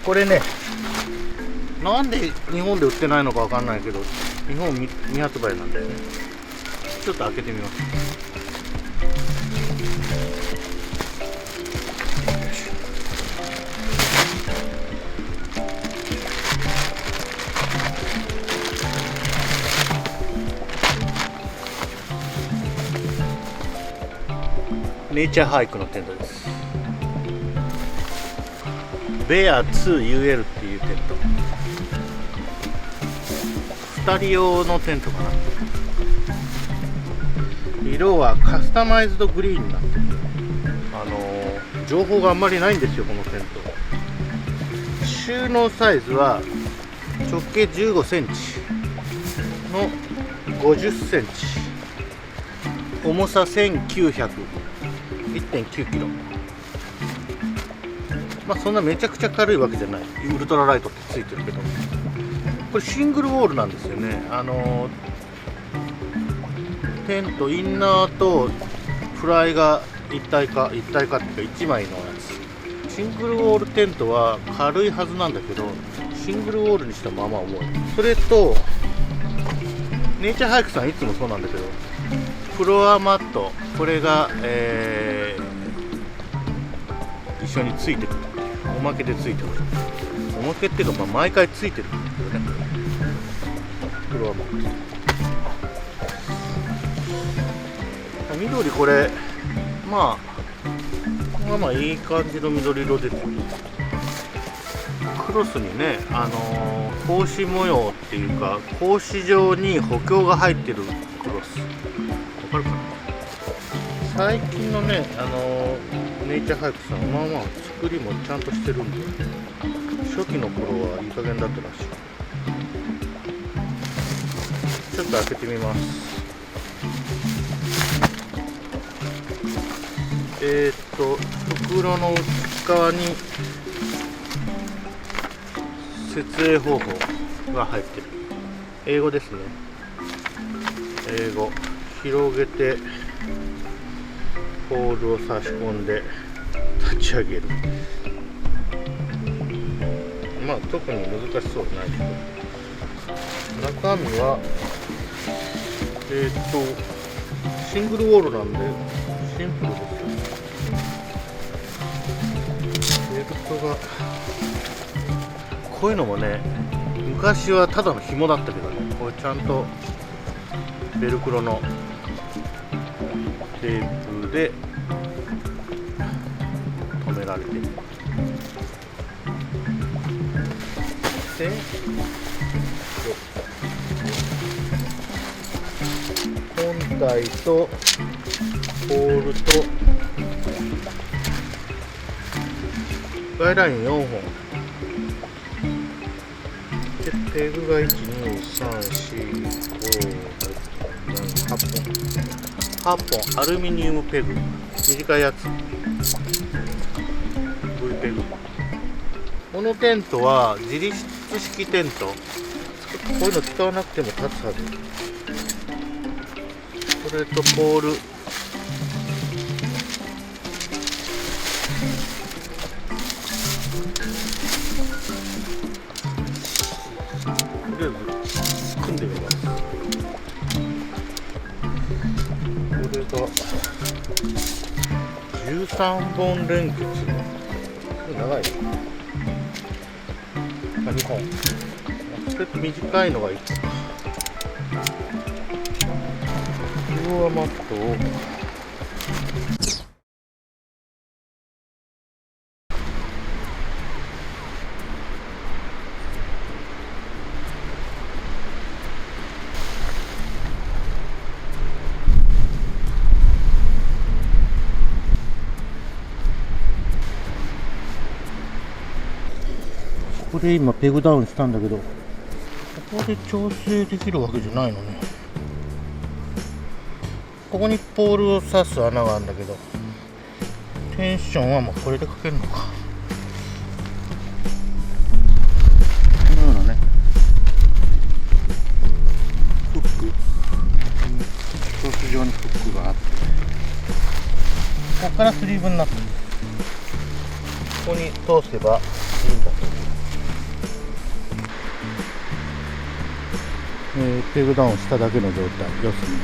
これね、なんで日本で売ってないのかわかんないけど、日本未発売なんだよね。ちょっと開けてみます。ネイチャーハイクのテントです。ベア 2UL っていうテント、2人用のテントかな。色はカスタマイズドグリーンになってる。情報があんまりないんですよ、このテント。収納サイズは直径15センチの50センチ、重さ1900、1.9 キロ。まあそんなめちゃくちゃ軽いわけじゃない。ウルトラライトってついてるけど、これシングルウォールなんですよね。テントインナーとフライが一体化っていうか1枚のやつ。シングルウォールテントは軽いはずなんだけど、シングルウォールにしてもまあまあ重い。それとネイチャーハイクさんいつもそうなんだけど、フロアマット、これが、一緒についてくる。おまけでついてくる。おまけっていうか、まあ、毎回ついてるんだけどね。フロアマット。緑これ、まあいい感じの緑色ですよ。クロスにね、格子模様っていうか、格子状に補強が入ってるクロス。わかるかな。最近のね、ネイチャーハイクさん、まあまあ作りもちゃんとしてるんで、初期の頃はいい加減だったらしい。ちょっと開けてみます。袋の内側に設営方法が入ってる。英語ですね。英語。広げてポールを差し込んで立ち上げる。まあ特に難しそうはないけど、中身はシングルウォールなんでシンプルですよね。ベルトがこういうのもね、昔はただの紐だったけどね、これちゃんとベルクロのテープで留められてる。で、本体とポールとガイドライン4本で、ペグが1、2、3、4、5、6、7、8本アルミニウムペグ、短いやつ V ペグ。このテントは自立式テント。こういうの使わなくても立つはず。それとポール、とりあえず組んでみます。これが13本連結。長い。2本。ちょっと短いのがいいか。フロアマットをここで今ペグダウンしたんだけど、ここで調整できるわけじゃないのね。ここにポールを刺す穴があるんだけど、テンションはもうこれでかけるのか。このようなね、フック、ソース状にフックがあって、ここからスリーブになってる。ここに通せばいいんだと思う。ペグダウンしただけの状態。要するに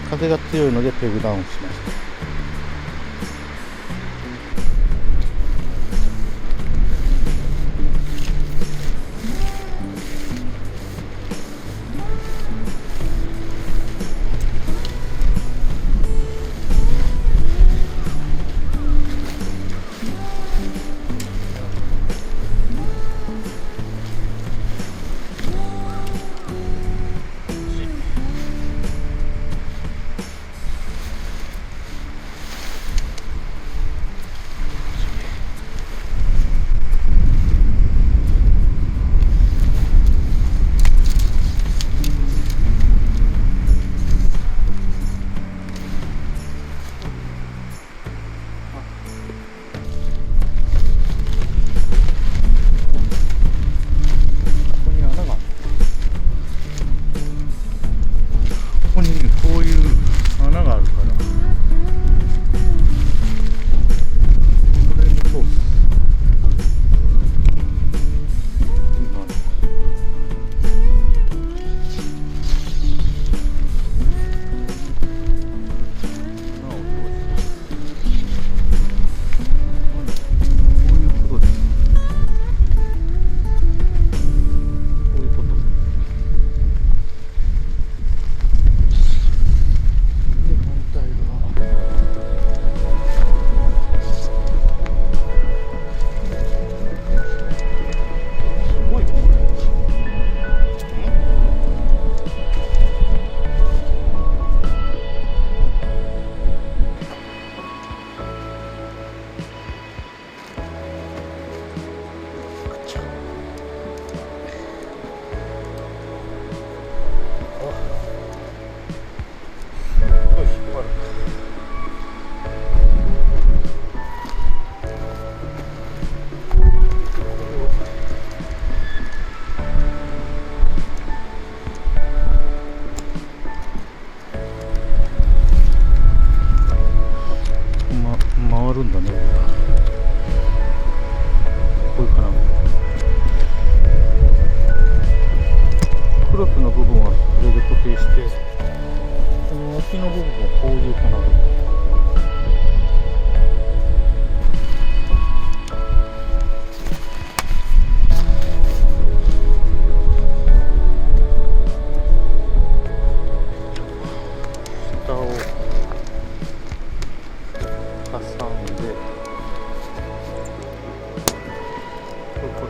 風が強いのでペグダウンしました。ここにこういう穴があるから、これに通す。今の穴を通す。こういうことです。こういうこと。回るんだね。こういう金具。クロスの部分はこれで固定して、この脇の部分はこういう金具。下を挟んで、こういうこと。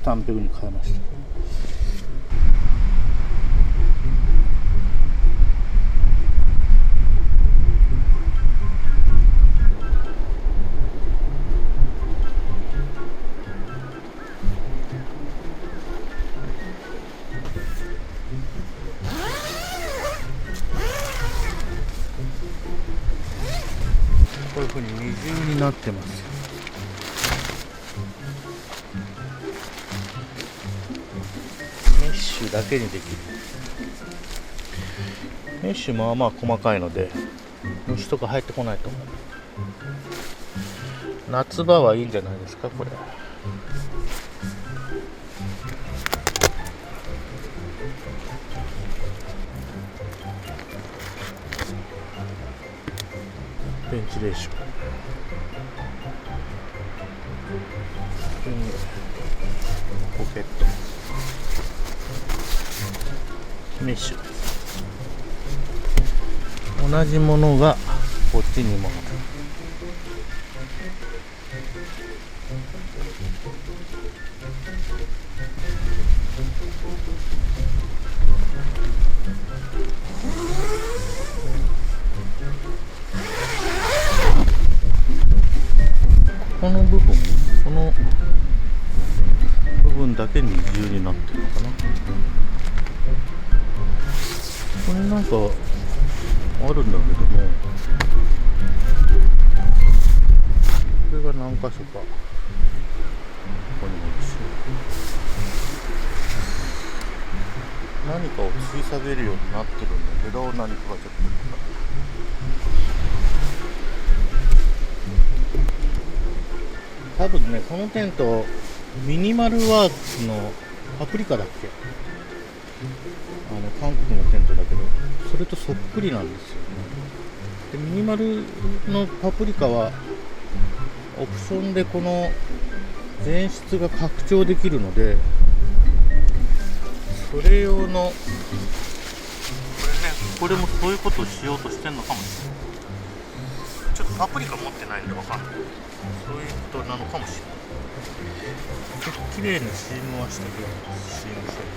タンペグに変えました。こういう風に二重になってます。メッシュだけにできる。メッシュまあまあ細かいので虫とか入ってこないと思う。夏場はいいんじゃないですかこれ。ベンチレーション、ポケット、メッシュです。同じものがこっちにもある。この部分、この部分だけ二重になってるのかな。これなんかあるんだけども、これが何箇所かここにも一緒。何かを吊り下げるようになってるんだけど、何かがちょっと多分ね、このテントミニマルワークのパプリカだっけ、韓国のテントだけどそれとそっくりなんですよね。でミニマルのパプリカはオプションでこの前室が拡張できるので、それ用のこれもそういうことをしようとしてるのかもしれない。ちょっとパプリカ持ってないんでわかんない。そういうことなのかもしれない。綺麗にシームはしてくれます。シームしてる。